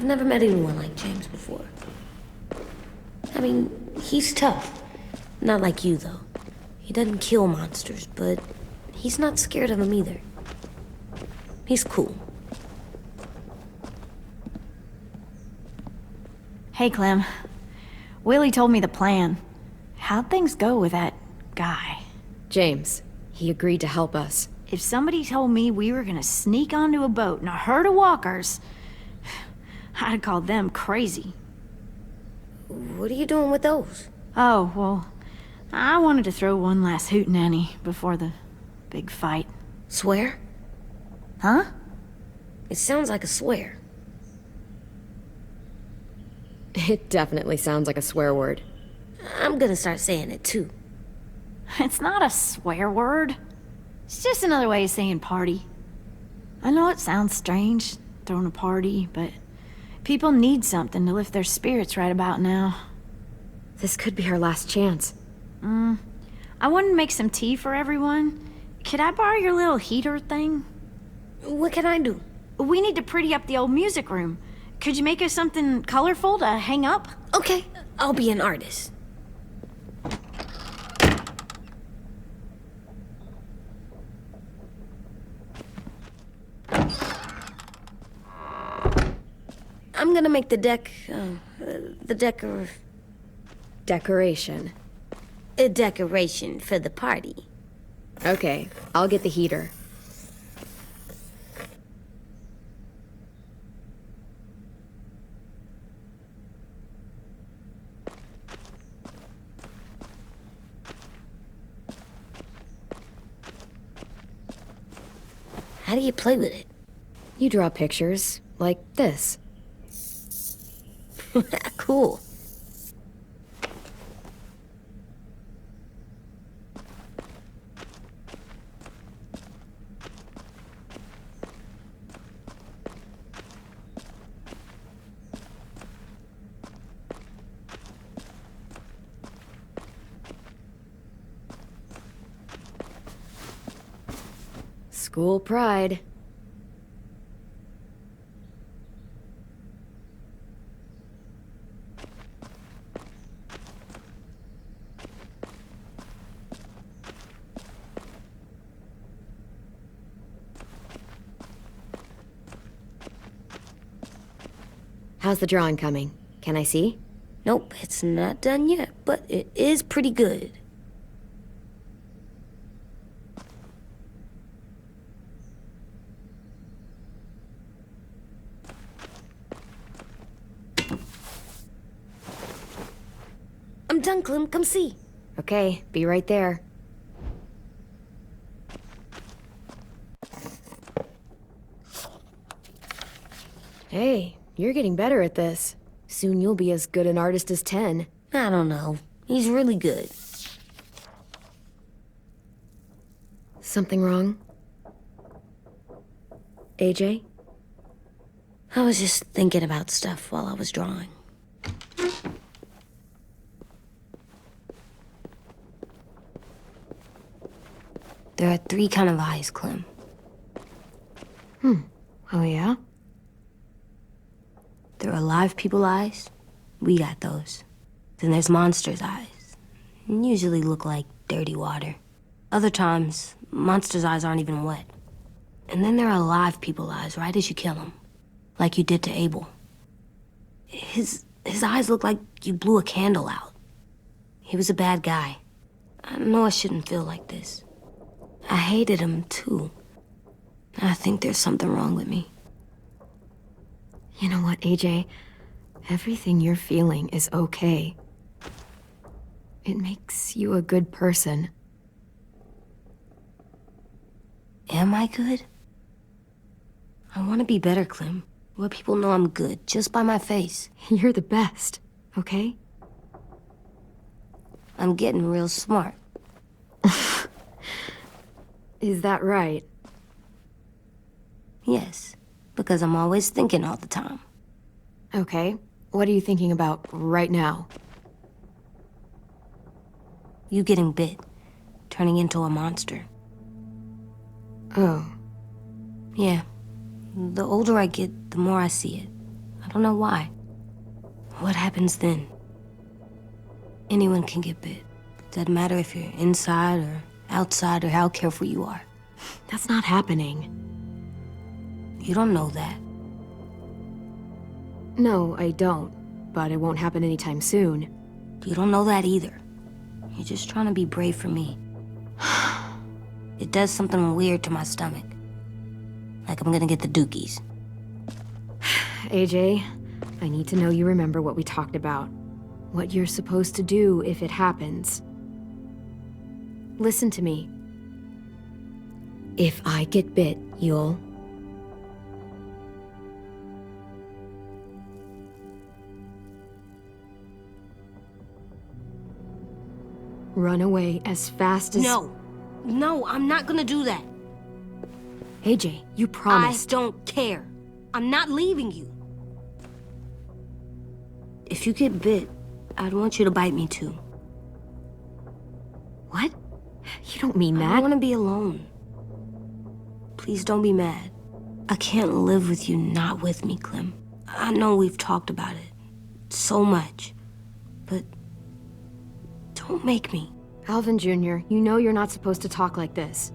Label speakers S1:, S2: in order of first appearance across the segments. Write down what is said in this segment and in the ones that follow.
S1: I've never met anyone like James before. I mean, he's tough. Not like you, though. He doesn't kill monsters, but he's not scared of them either. He's cool.
S2: Hey, Clem. Willie told me the plan. How'd things go with that guy?
S3: James. He agreed to help us.
S2: If somebody told me we were gonna sneak onto a boat in a herd of walkers, I'd call them crazy.
S1: What are you doing with those?
S2: Oh, well, I wanted to throw one last hootenanny before the big fight.
S1: Swear?
S2: Huh?
S1: It sounds like a swear.
S3: It definitely sounds like a swear word.
S1: I'm gonna start saying it too.
S2: It's not a swear word. It's just another way of saying party. I know it sounds strange, throwing a party, but people need something to lift their spirits right about now.
S3: This could be our last chance.
S2: I wanted to make some tea for everyone. Could I borrow your little heater thing?
S1: What can I do?
S2: We need to pretty up the old music room. Could you make us something colorful to hang up?
S1: Okay, I'll be an artist. I'm gonna make the
S3: Decoration.
S1: a decoration for the party.
S3: Okay, I'll get the heater.
S1: How do you play with it?
S3: You draw pictures, like this.
S1: Cool.
S3: School pride. How's the drawing coming? Can I see?
S1: Nope, it's not done yet, but it is pretty good. I'm done, Clem. Come see.
S3: Okay, be right there. Hey, you're getting better at this. Soon you'll be as good an artist as 10.
S1: I don't know. He's really good.
S3: Something wrong? AJ?
S1: I was just thinking about stuff while I was drawing. There are 3 kind of eyes, Clem.
S3: Oh yeah?
S1: There are live people eyes. We got those. Then there's monsters' eyes. Usually look like dirty water. Other times, monsters' eyes aren't even wet. And then there are live people eyes right as you kill them. Like you did to Abel. His eyes look like you blew a candle out. He was a bad guy. I know I shouldn't feel like this. I hated him, too. I think there's something wrong with me.
S3: You know what, AJ? Everything you're feeling is okay. It makes you a good person.
S1: Am I good? I want to be better, Clem. Let people know I'm good, just by my face.
S3: You're the best, okay?
S1: I'm getting real smart.
S3: Is that right?
S1: Yes, because I'm always thinking all the time.
S3: Okay, what are you thinking about right now?
S1: You getting bit, turning into a monster.
S3: Oh.
S1: Yeah, the older I get, the more I see it. I don't know why. What happens then? Anyone can get bit. Doesn't matter if you're inside or outside or how careful you are.
S3: That's not happening.
S1: You don't know that.
S3: No, I don't. But it won't happen anytime soon.
S1: You don't know that either. You're just trying to be brave for me. It does something weird to my stomach. Like I'm gonna get the dookies.
S3: AJ, I need to know you remember what we talked about. What you're supposed to do if it happens. Listen to me. If I get bit, you'll... run away as fast as...
S1: No, I'm not gonna do that.
S3: AJ, you promised.
S1: I don't care. I'm not leaving you. If you get bit, I'd want you to bite me too.
S3: What? You don't mean
S1: I
S3: that.
S1: don't want to be alone. Please don't be mad. I can't live with you not with me, Clem. I know we've talked about it so much, but don't make me.
S3: Alvin Jr., you know you're not supposed to talk like this.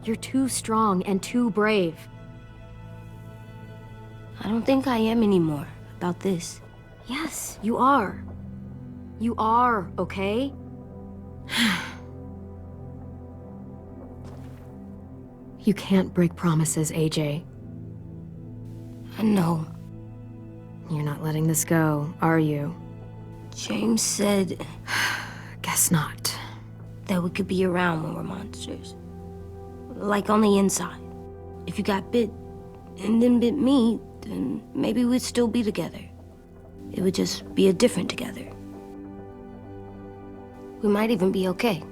S3: You're too strong and too brave.
S1: I don't think I am anymore about this.
S3: Yes, you are. You are, okay? You can't break promises, AJ.
S1: I know.
S3: You're not letting this go, are you?
S1: James said
S3: Guess not.
S1: that we could be around when we're monsters. Like on the inside. If you got bit and then bit me, then maybe we'd still be together. It would just be a different together. We might even be okay.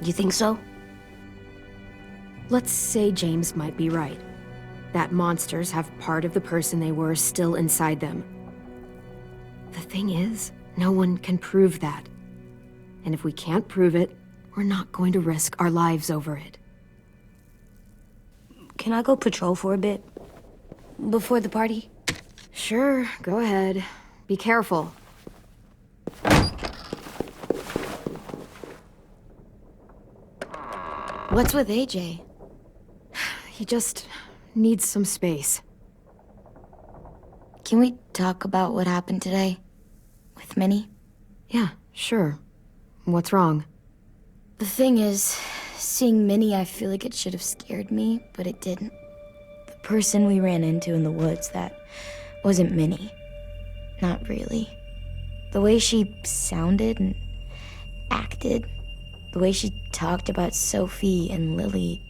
S1: You think so?
S3: Let's say James might be right. That monsters have part of the person they were still inside them. The thing is, no one can prove that. And if we can't prove it, we're not going to risk our lives over it.
S1: Can I go patrol for a bit? Before the party?
S3: Sure, go ahead. Be careful.
S2: What's with AJ?
S3: He just needs some space.
S4: Can we talk about what happened today? With Minnie?
S3: Yeah, sure. What's wrong?
S4: The thing is, seeing Minnie, I feel like it should have scared me, but it didn't. The person we ran into in the woods, that wasn't Minnie. Not really. The way she sounded and acted, the way she talked about Sophie and Lily.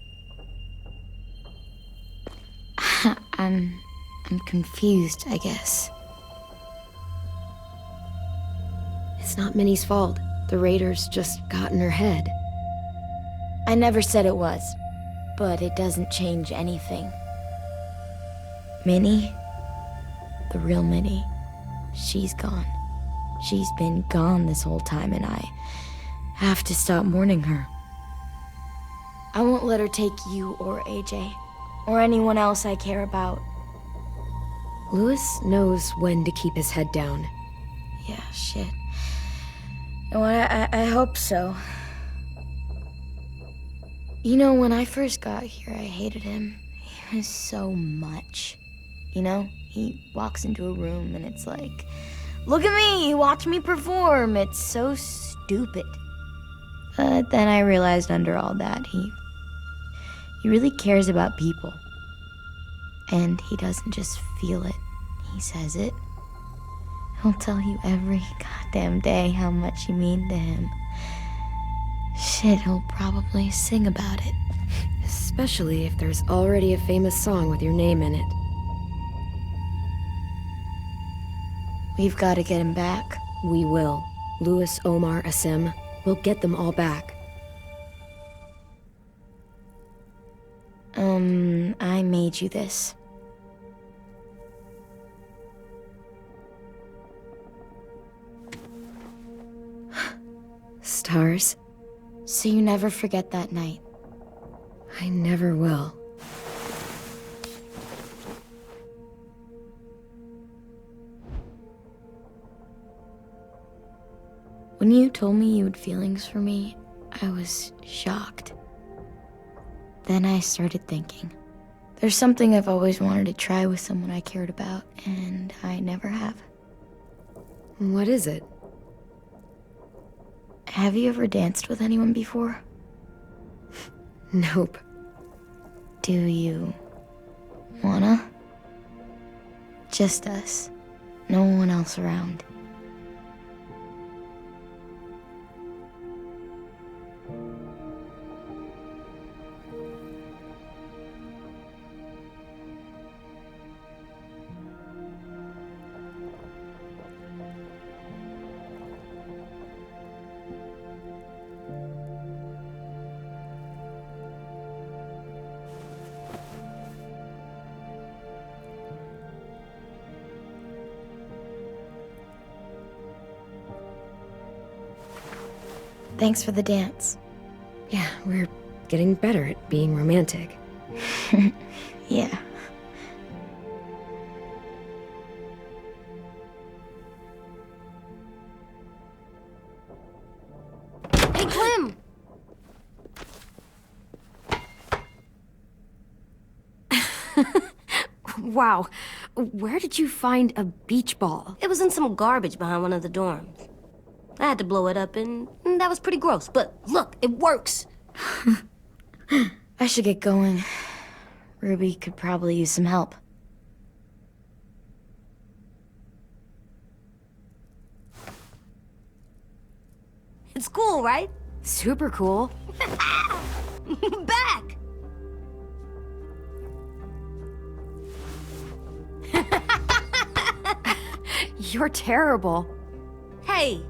S4: I'm confused, I guess.
S3: It's not Minnie's fault. The raiders just got in her head.
S4: I never said it was, but it doesn't change anything. Minnie, the real Minnie, she's gone. She's been gone this whole time, and I have to stop mourning her. I won't let her take you or AJ, or anyone else I care about.
S3: Louis knows when to keep his head down.
S4: Yeah, shit. Oh, I hope so. You know, when I first got here, I hated him. He was so much. You know, he walks into a room and it's like, look at me, watch me perform. It's so stupid. Then I realized under all that, he really cares about people. And he doesn't just feel it, he says it. He'll tell you every goddamn day how much you mean to him. Shit, he'll probably sing about it.
S3: Especially if there's already a famous song with your name in it.
S4: We've got to get him back.
S3: We will. Louis, Omar, Asim. We'll get them all back.
S4: I made you this.
S3: Stars?
S4: So you never forget that night.
S3: I never will.
S4: When you told me you had feelings for me, I was shocked. Then I started thinking. There's something I've always wanted to try with someone I cared about, and I never have.
S3: What is it?
S4: Have you ever danced with anyone before?
S3: Nope.
S4: Do you wanna? Just us. No one else around. Thanks for the dance.
S3: Yeah, we're getting better at being romantic.
S4: Yeah.
S1: Hey, Clem!
S3: Wow, where did you find a beach ball?
S1: It was in some garbage behind one of the dorms. I had to blow it up, and that was pretty gross. But look, it works.
S4: I should get going. Ruby could probably use some help.
S1: It's cool, right?
S3: Super cool.
S1: Back!
S3: You're terrible.
S1: Hey!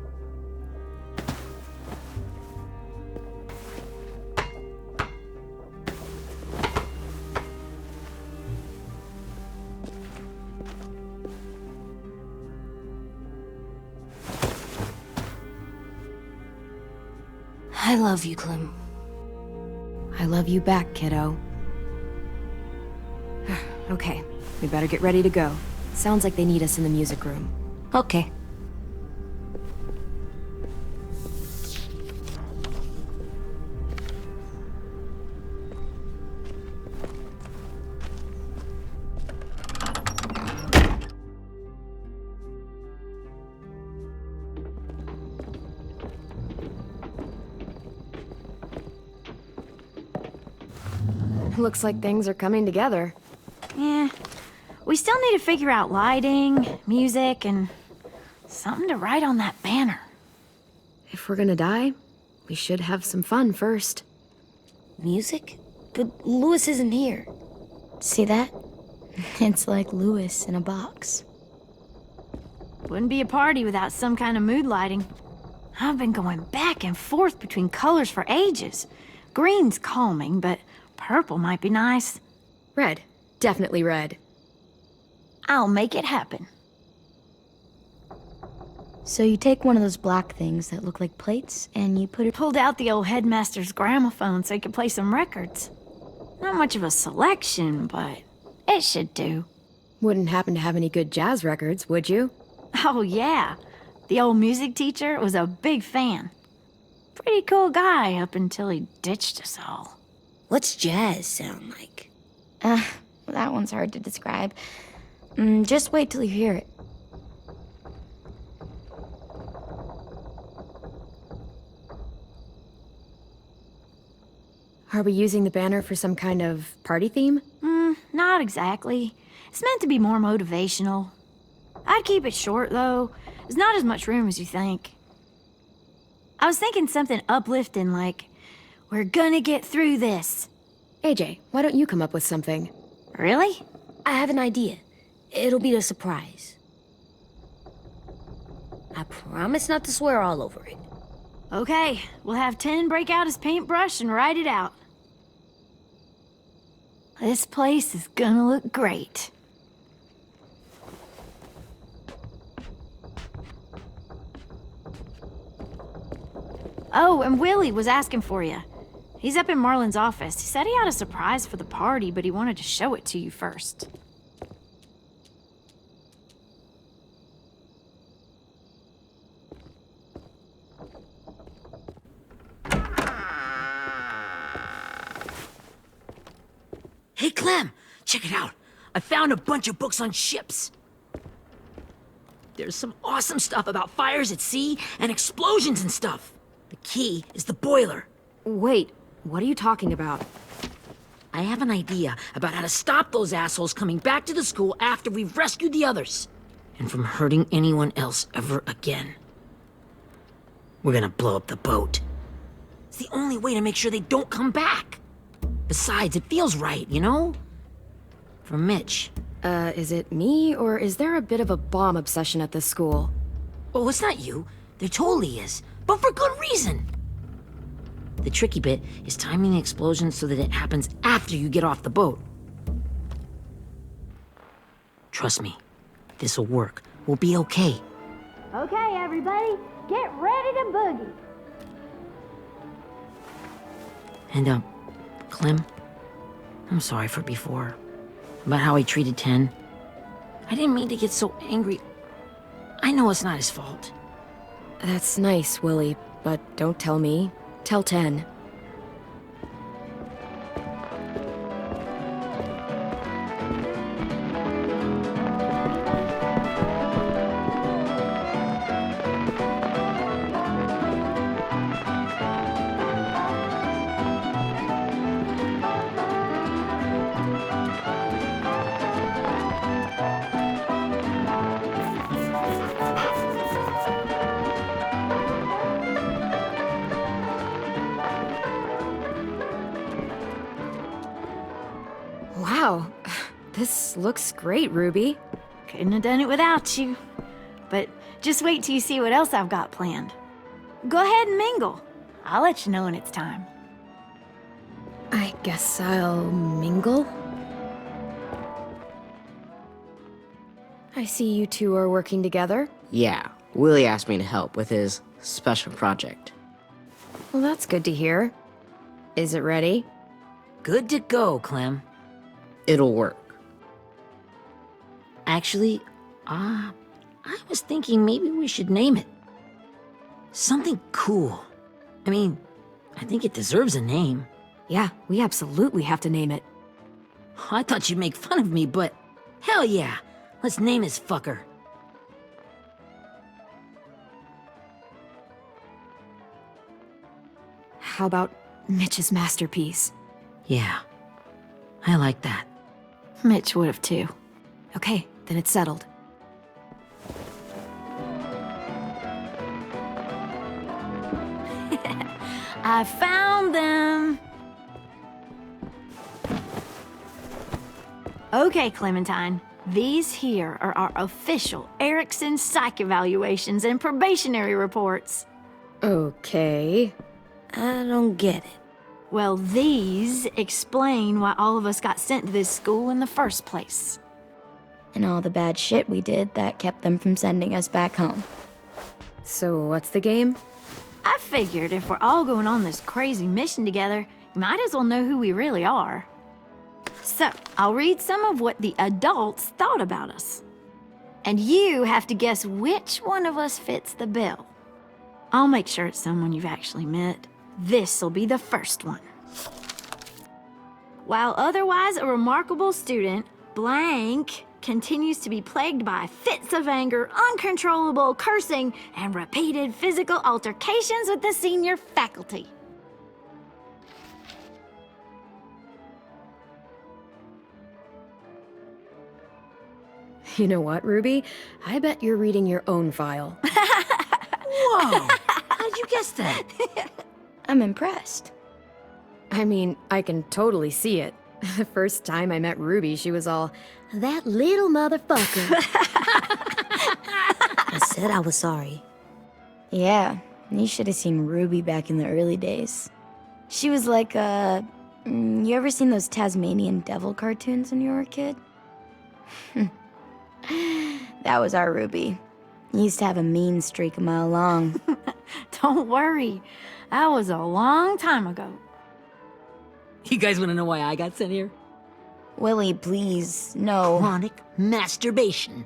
S1: I love you, Clem.
S3: I love you back, kiddo. Okay, we better get ready to go. Sounds like they need us in the music room.
S1: Okay.
S3: Looks like things are coming together.
S2: Yeah. We still need to figure out lighting, music, and something to write on that banner.
S3: If we're gonna die, we should have some fun first.
S1: Music? But Louis isn't here.
S4: See that? It's like Louis in a box.
S2: Wouldn't be a party without some kind of mood lighting. I've been going back and forth between colors for ages. Green's calming, but purple might be nice.
S3: Red. Definitely red.
S2: I'll make it happen.
S4: So you take one of those black things that look like plates, and you put it...
S2: Pulled out the old headmaster's gramophone so he could play some records. Not much of a selection, but it should do.
S3: Wouldn't happen to have any good jazz records, would you?
S2: Oh, yeah. The old music teacher was a big fan. Pretty cool guy up until he ditched us all.
S1: What's jazz sound like?
S4: That one's hard to describe. Just wait till you hear it.
S3: Are we using the banner for some kind of party theme?
S2: Not exactly. It's meant to be more motivational. I'd keep it short, though. There's not as much room as you think. I was thinking something uplifting like, "We're gonna get through this."
S3: AJ, why don't you come up with something?
S2: Really?
S1: I have an idea. It'll be a surprise. I promise not to swear all over it.
S2: Okay, we'll have 10 break out his paintbrush and write it out. This place is gonna look great. Oh, and Willie was asking for you. He's up in Marlin's office. He said he had a surprise for the party, but he wanted to show it to you first.
S5: Hey, Clem, check it out. I found a bunch of books on ships. There's some awesome stuff about fires at sea and explosions and stuff. The key is the boiler.
S3: Wait, what are you talking about?
S5: I have an idea about how to stop those assholes coming back to the school after we've rescued the others. And from hurting anyone else ever again. We're gonna blow up the boat. It's the only way to make sure they don't come back. Besides, it feels right, you know? For Mitch.
S3: Is it me, or is there a bit of a bomb obsession at this school?
S5: Oh, it's not you. There totally is. But for good reason. The tricky bit is timing the explosion so that it happens after you get off the boat. Trust me, this'll work. We'll be okay.
S2: Okay, everybody, get ready to boogie.
S5: And, Clem, I'm sorry for before. About how he treated Ten. I didn't mean to get so angry. I know it's not his fault.
S3: That's nice, Willie, but don't tell me. Tell 10. Wow, this looks great, Ruby.
S2: Couldn't have done it without you. But just wait till you see what else I've got planned. Go ahead and mingle. I'll let you know when it's time.
S3: I guess I'll mingle? I see you two are working together.
S6: Yeah, Willie asked me to help with his special project.
S3: Well, that's good to hear. Is it ready?
S5: Good to go, Clem.
S6: It'll work.
S5: Actually, I was thinking maybe we should name it. Something cool. I mean, I think it deserves a name.
S3: Yeah, we absolutely have to name it.
S5: I thought you'd make fun of me, but hell yeah. Let's name this fucker.
S3: How about Mitch's masterpiece?
S5: Yeah, I like that.
S2: Mitch would have too.
S3: Okay, then it's settled.
S2: I found them! Okay, Clementine. These here are our official Erickson psych evaluations and probationary reports.
S3: Okay.
S1: I don't get it.
S2: Well, these explain why all of us got sent to this school in the first place.
S4: And all the bad shit we did that kept them from sending us back home.
S3: So what's the game?
S2: I figured if we're all going on this crazy mission together, you might as well know who we really are. So, I'll read some of what the adults thought about us. And you have to guess which one of us fits the bill. I'll make sure it's someone you've actually met. This'll be the first one. While otherwise a remarkable student, blank continues to be plagued by fits of anger, uncontrollable cursing, and repeated physical altercations with the senior faculty.
S3: You know what, Ruby? I bet you're reading your own file.
S5: Whoa! How'd you guess that?
S4: I'm impressed.
S3: I mean, I can totally see it. The first time I met Ruby, she was all, "That little motherfucker."
S1: I said I was sorry.
S4: Yeah, you should have seen Ruby back in the early days. She was like, you ever seen those Tasmanian devil cartoons when you were a kid? That was our Ruby. He used to have a mean streak a mile long.
S2: Don't worry, that was a long time ago.
S5: You guys want to know why I got sent here?
S4: Willie, please, no.
S5: Chronic masturbation.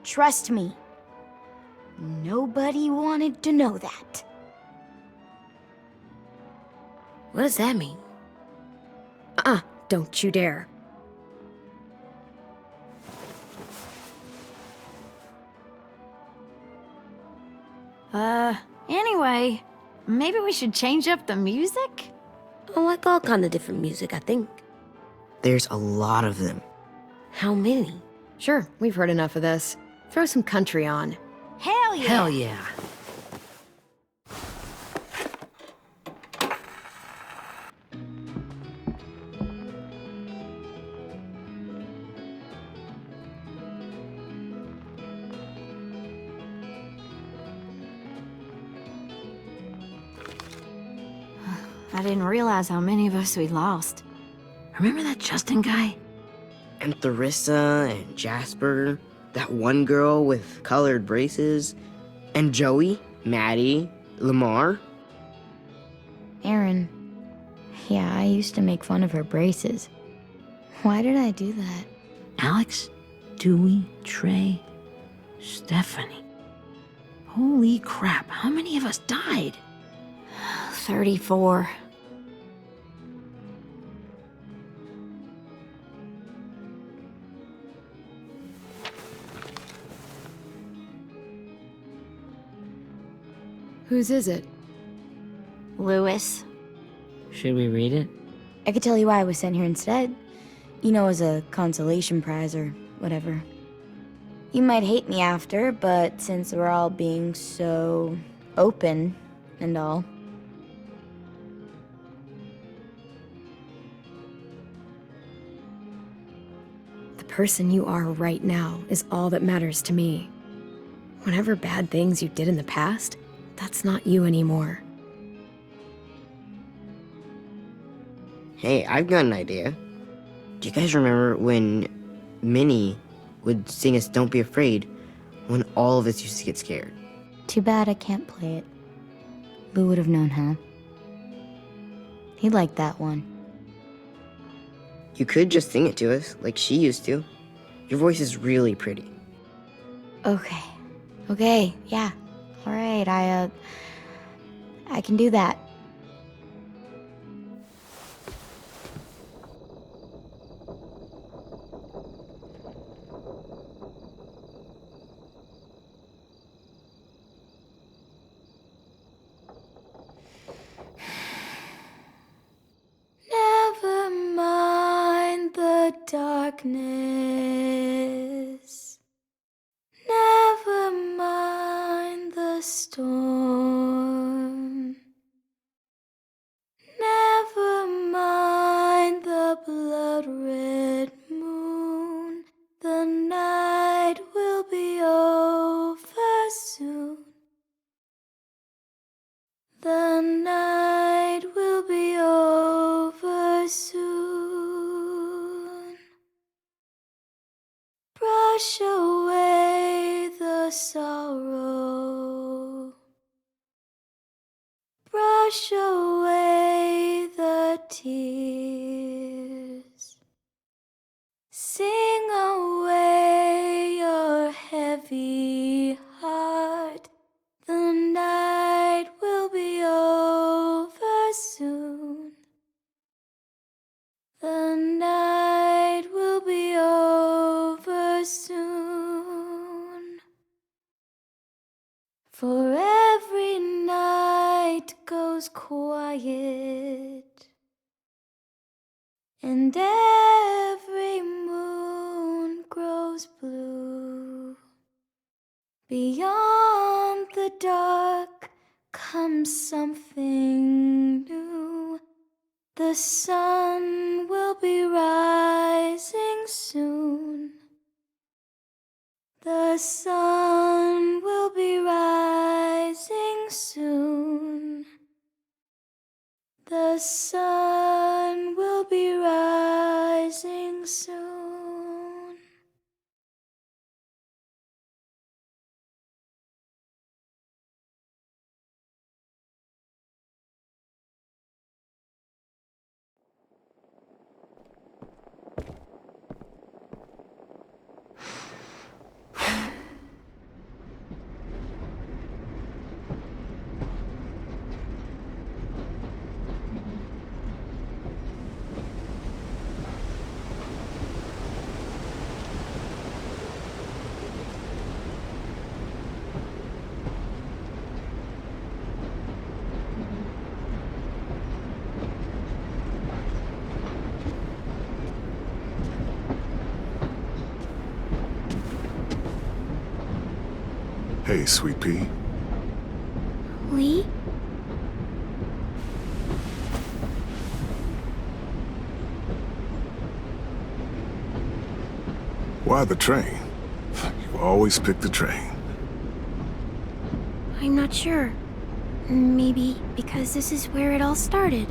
S4: Trust me. Nobody wanted to know that.
S1: What does that mean?
S3: Don't you dare.
S2: Anyway, maybe we should change up the music?
S1: I like all kind of different music, I think.
S6: There's a lot of them.
S1: How many?
S3: Sure, we've heard enough of this. Throw some country on.
S2: Hell yeah!
S5: Hell yeah.
S2: I didn't realize how many of us we lost.
S5: Remember that Justin guy?
S6: And Theresa and Jasper, that one girl with colored braces, and Joey, Maddie, Lamar.
S4: Aaron. Yeah, I used to make fun of her braces. Why did I do that?
S5: Alex, Dewey, Trey, Stephanie. Holy crap, how many of us died?
S2: 34.
S3: Whose is it?
S2: Lewis.
S5: Should we read it?
S4: I could tell you why I was sent here instead. You know, as a consolation prize or whatever. You might hate me after, but since we're all being so open and all.
S3: The person you are right now is all that matters to me. Whatever bad things you did in the past, that's not you anymore.
S6: Hey, I've got an idea. Do you guys remember when Minnie would sing us Don't Be Afraid when all of us used to get scared?
S4: Too bad I can't play it. Lou would have known how. He liked that one.
S6: You could just sing it to us, like she used to. Your voice is really pretty.
S4: Okay. Okay, yeah. Alright, I can do that. Never mind the darkness. Never mind the storm. Never mind the blood-red moon. The night will be over soon. The night will be over soon. Brush away the sorrow. Brush away the tears. Sing away your heavy heart. The night will be over soon. The night will be over soon. For every night goes quiet, and every moon grows blue. Beyond the dark comes something new. The sun will be rising soon. The sun will be rising soon. The sun will be rising soon.
S7: Hey, Sweet Pea.
S3: Lee?
S7: Why the train? You always pick the train.
S3: I'm not sure. Maybe because this is where it all started.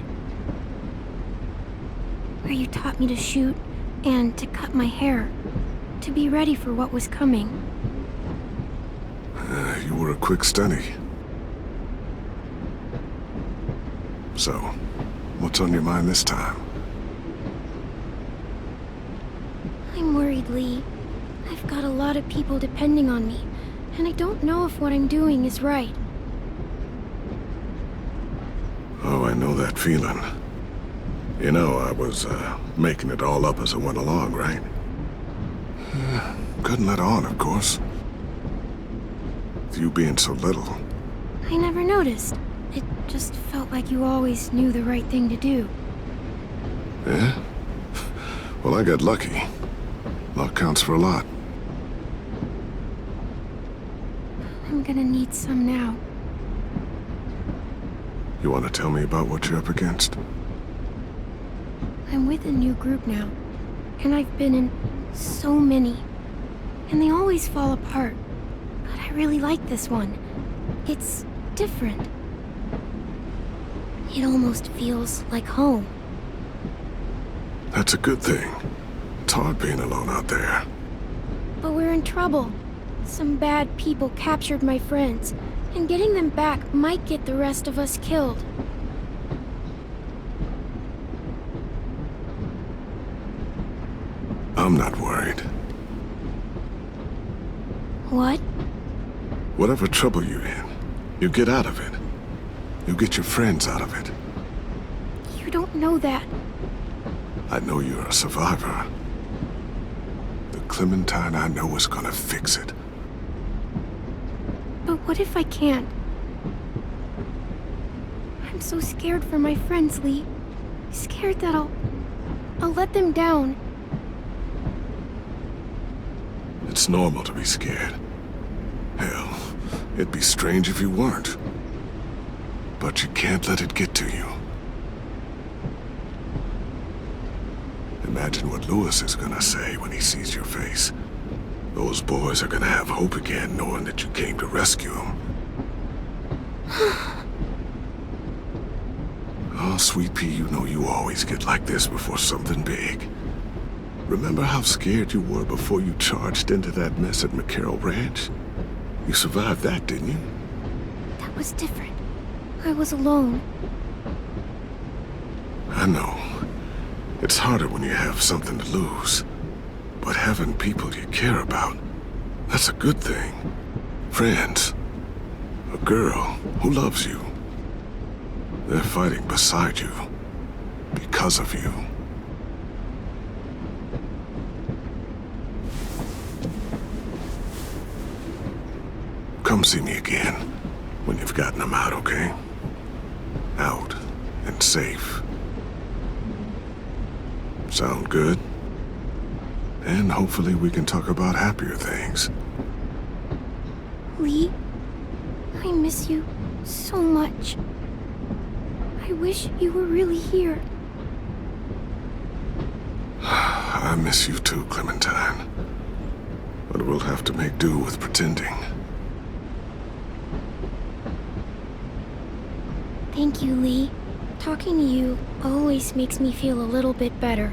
S3: Where you taught me to shoot and to cut my hair. To be ready for what was coming.
S7: You were a quick study. So, what's on your mind this time?
S3: I'm worried, Lee. I've got a lot of people depending on me, and I don't know if what I'm doing is right.
S7: Oh, I know that feeling. You know, I was, making it all up as I went along, right? Couldn't let on, of course. With you being so little.
S3: I never noticed. It just felt like you always knew the right thing to do.
S7: Yeah? Well, I got lucky. Luck counts for a lot.
S3: I'm gonna need some now.
S7: You want to tell me about what you're up against?
S3: I'm with a new group now, and I've been in so many. And they always fall apart. But I really like this one. It's different. It almost feels like home.
S7: That's a good thing. It's hard being alone out there.
S3: But we're in trouble. Some bad people captured my friends, and getting them back might get the rest of us killed.
S7: I'm not worried.
S3: What?
S7: Whatever trouble you're in, you get out of it. You get your friends out of it.
S3: You don't know that.
S7: I know you're a survivor. The Clementine I know is gonna fix it.
S3: But what if I can't? I'm so scared for my friends, Lee. Scared that I'll let them down.
S7: It's normal to be scared. Hell, it'd be strange if you weren't. But you can't let it get to you. Imagine what Lewis is gonna say when he sees your face. Those boys are gonna have hope again, knowing that you came to rescue them. Oh, Sweet Pea, you know you always get like this before something big. Remember how scared you were before you charged into that mess at McCarroll Ranch? You survived that, didn't you?
S3: That was different. I was alone.
S7: I know. It's harder when you have something to lose. But having people you care about, that's a good thing. Friends. A girl who loves you. They're fighting beside you. Because of you. Come see me again when you've gotten them out, okay? Out and safe. Sound good? And hopefully we can talk about happier things.
S3: Lee, I miss you so much. I wish you were really here.
S7: I miss you too, Clementine. But we'll have to make do with pretending.
S3: Thank you, Lee. Talking to you always makes me feel a little bit better.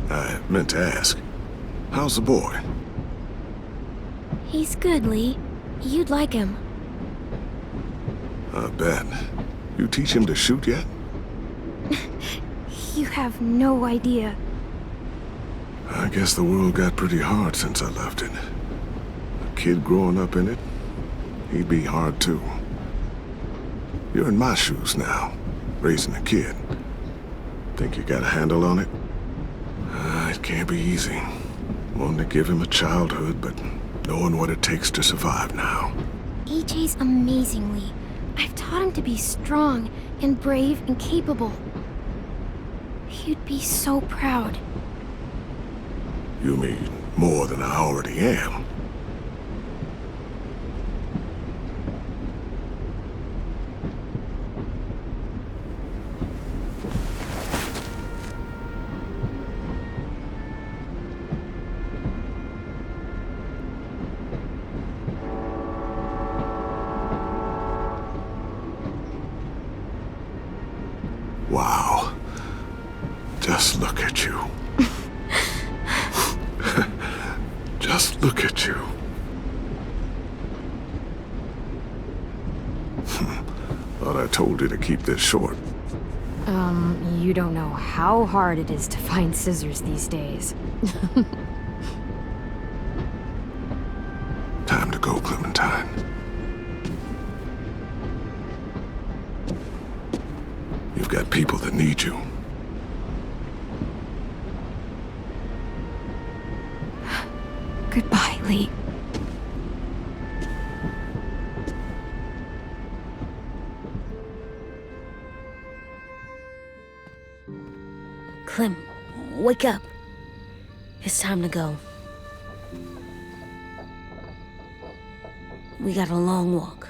S7: I meant to ask, how's the boy?
S3: He's good, Lee. You'd like him.
S7: I bet. You teach him to shoot yet?
S3: You have no idea.
S7: I guess the world got pretty hard since I left it. A kid growing up in it, he'd be hard too. You're in my shoes now, raising a kid. Think you got a handle on it? It can't be easy. Wanting to give him a childhood, but knowing what it takes to survive now.
S3: AJ's amazing, Lee. I've taught him to be strong and brave and capable. He'd be so proud.
S7: You mean more than I already am? Wow. Just look at you. Just look at you. Thought I told you to keep this short.
S3: You don't know how hard it is to find scissors these days.
S7: Time to go, Clementine. You've got people that need you.
S3: Goodbye, Lee.
S1: Clem, wake up. It's time to go. We got a long walk.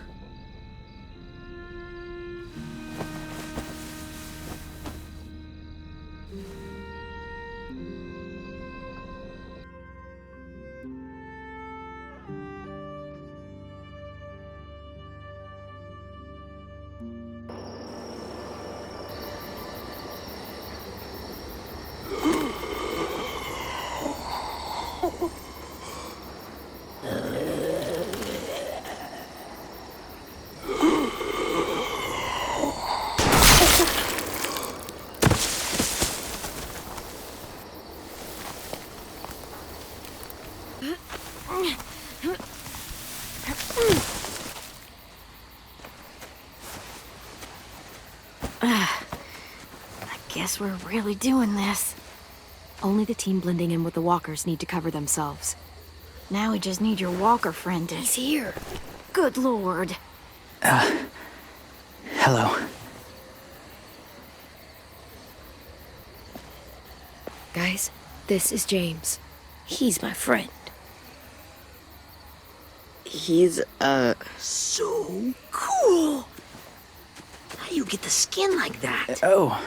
S2: Guess we're really doing this.
S3: Only the team blending in with the walkers need to cover themselves.
S2: Now we just need your walker friend to...
S1: He's here.
S2: Good lord.
S8: Hello.
S3: Guys, this is James.
S1: He's my friend.
S6: He's,
S5: So cool! How do you get the skin like that?
S8: Oh,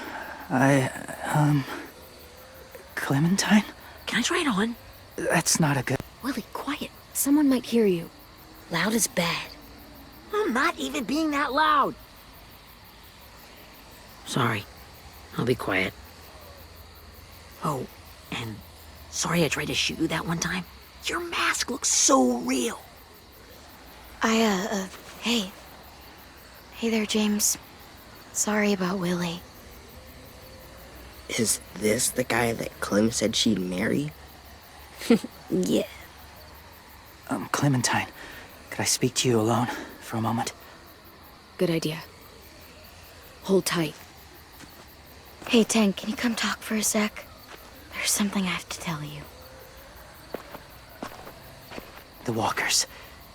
S8: Clementine?
S5: Can I try it on?
S8: That's not a good...
S1: Willie, quiet.
S3: Someone might hear you.
S1: Loud is bad.
S5: I'm not even being that loud. Sorry. I'll be quiet. Oh, and sorry I tried to shoot you that one time. Your mask looks so real.
S4: Hey. Hey there, James. Sorry about Willie.
S6: is this the guy that Clem said she'd marry?
S1: Yeah.
S8: Clementine, could I speak to you alone for a moment?
S3: Good idea. Hold tight.
S4: Hey, Tank, can you come talk for a sec? There's something I have to tell you.
S8: The walkers.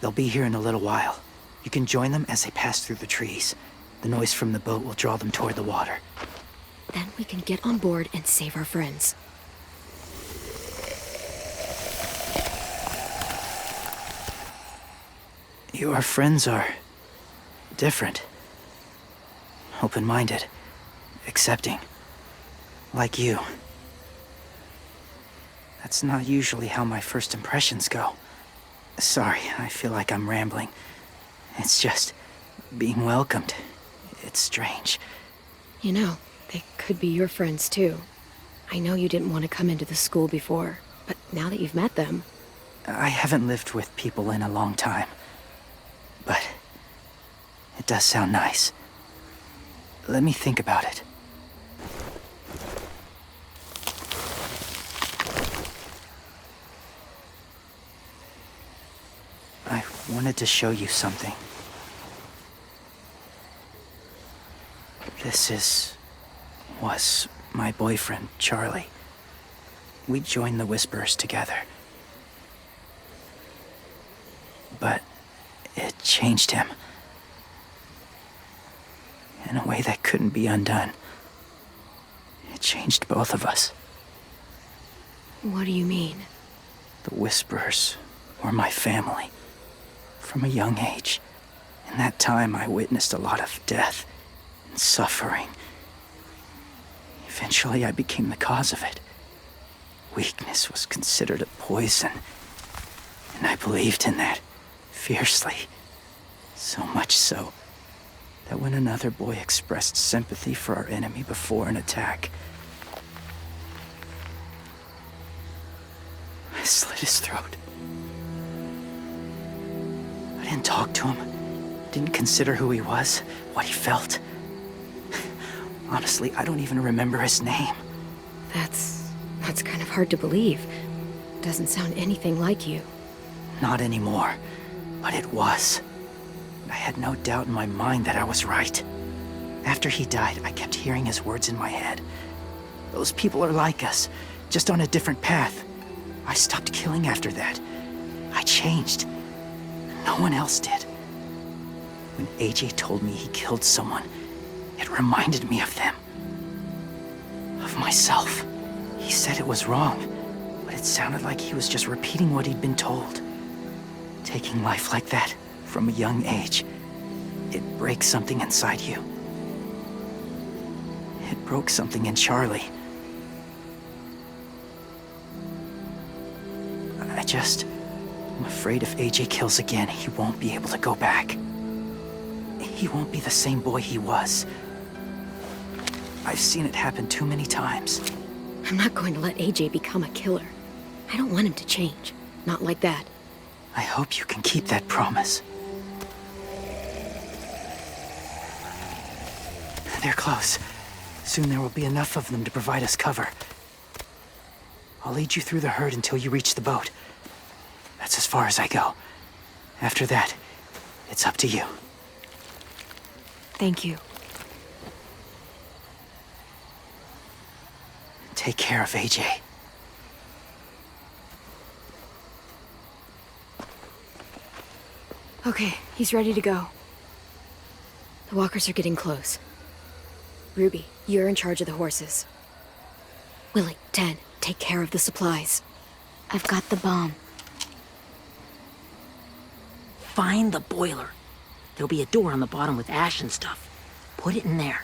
S8: They'll be here in a little while. You can join them as they pass through the trees. The noise from the boat will draw them toward the water.
S3: Then we can get on board and save our friends.
S8: Your friends are... different. Open-minded. Accepting. Like you. That's not usually how my first impressions go. Sorry, I feel like I'm rambling. It's just... being welcomed. It's strange.
S3: You know, they could be your friends too. I know you didn't want to come into the school before, but now that you've met them...
S8: I haven't lived with people in a long time. But... it does sound nice. Let me think about it. I wanted to show you something. was my boyfriend, Charlie. We joined the Whisperers together. But it changed him. In a way that couldn't be undone. It changed both of us.
S3: What do you mean?
S8: The Whisperers were my family. From a young age. In that time, I witnessed a lot of death and suffering. Eventually, I became the cause of it. Weakness was considered a poison, and I believed in that fiercely. So much so that when another boy expressed sympathy for our enemy before an attack, I slit his throat. I didn't talk to him, didn't consider who he was, what he felt. Honestly, I don't even remember his name.
S3: That's kind of hard to believe. Doesn't sound anything like you.
S8: Not anymore, but it was. I had no doubt in my mind that I was right. After he died, I kept hearing his words in my head. Those people are like us, just on a different path. I stopped killing after that. I changed. No one else did. When AJ told me he killed someone, it reminded me of them. Of myself. He said it was wrong, but it sounded like he was just repeating what he'd been told. Taking life like that, from a young age, it breaks something inside you. It broke something in Charlie. I'm afraid if AJ kills again, he won't be able to go back. He won't be the same boy he was. I've seen it happen too many times.
S3: I'm not going to let AJ become a killer. I don't want him to change. Not like that.
S8: I hope you can keep that promise. They're close. Soon there will be enough of them to provide us cover. I'll lead you through the herd until you reach the boat. That's as far as I go. After that, it's up to you.
S3: Thank you.
S8: Take care of AJ.
S3: Okay, he's ready to go. The walkers are getting close. Ruby, you're in charge of the horses. Willie, Ted, take care of the supplies.
S4: I've got the bomb.
S5: Find the boiler. There'll be a door on the bottom with ash and stuff. Put it in there.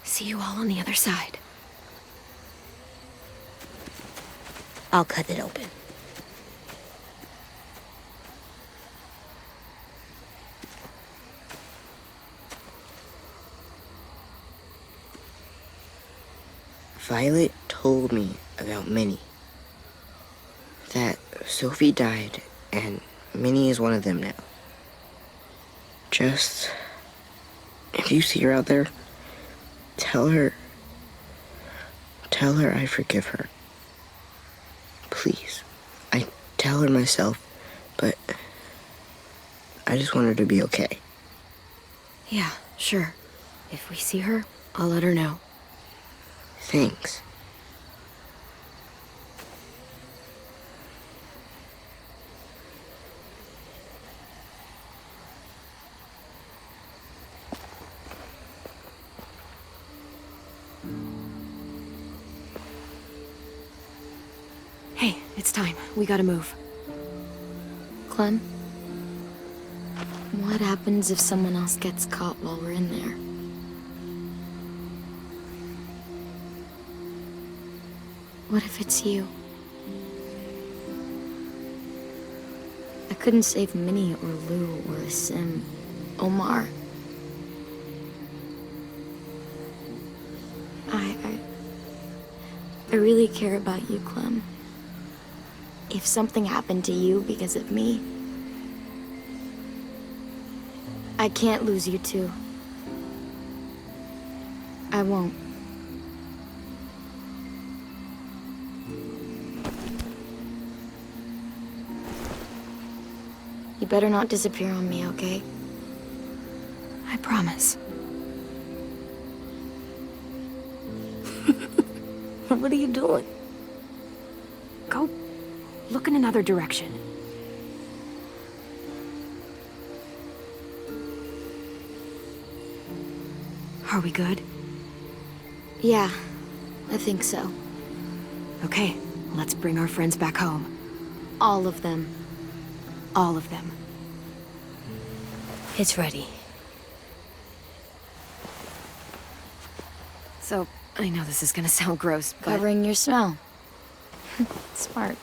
S3: See you all on the other side.
S1: I'll cut it open.
S6: Violet told me about Minnie. That Sophie died, and Minnie is one of them now. Just... if you see her out there, tell her I forgive her. Please. I tell her myself, but I just want her to be okay.
S3: Yeah, sure. If we see her, I'll let her know.
S6: Thanks.
S3: Hey, it's time. We gotta move.
S4: Clem? What happens if someone else gets caught while we're in there? What if it's you? I couldn't save Minnie or Lou or Sim, Omar. I really care about you, Clem. If something happened to you because of me, I can't lose you too. I won't. You better not disappear on me, okay?
S3: I promise.
S1: What are you doing?
S3: Go look in another direction. Are we good?
S4: Yeah, I think so.
S3: Okay, let's bring our friends back home.
S4: All of them.
S3: All of them.
S1: It's ready.
S3: So, I know this is gonna sound gross, but...
S4: Covering your smell. Smart.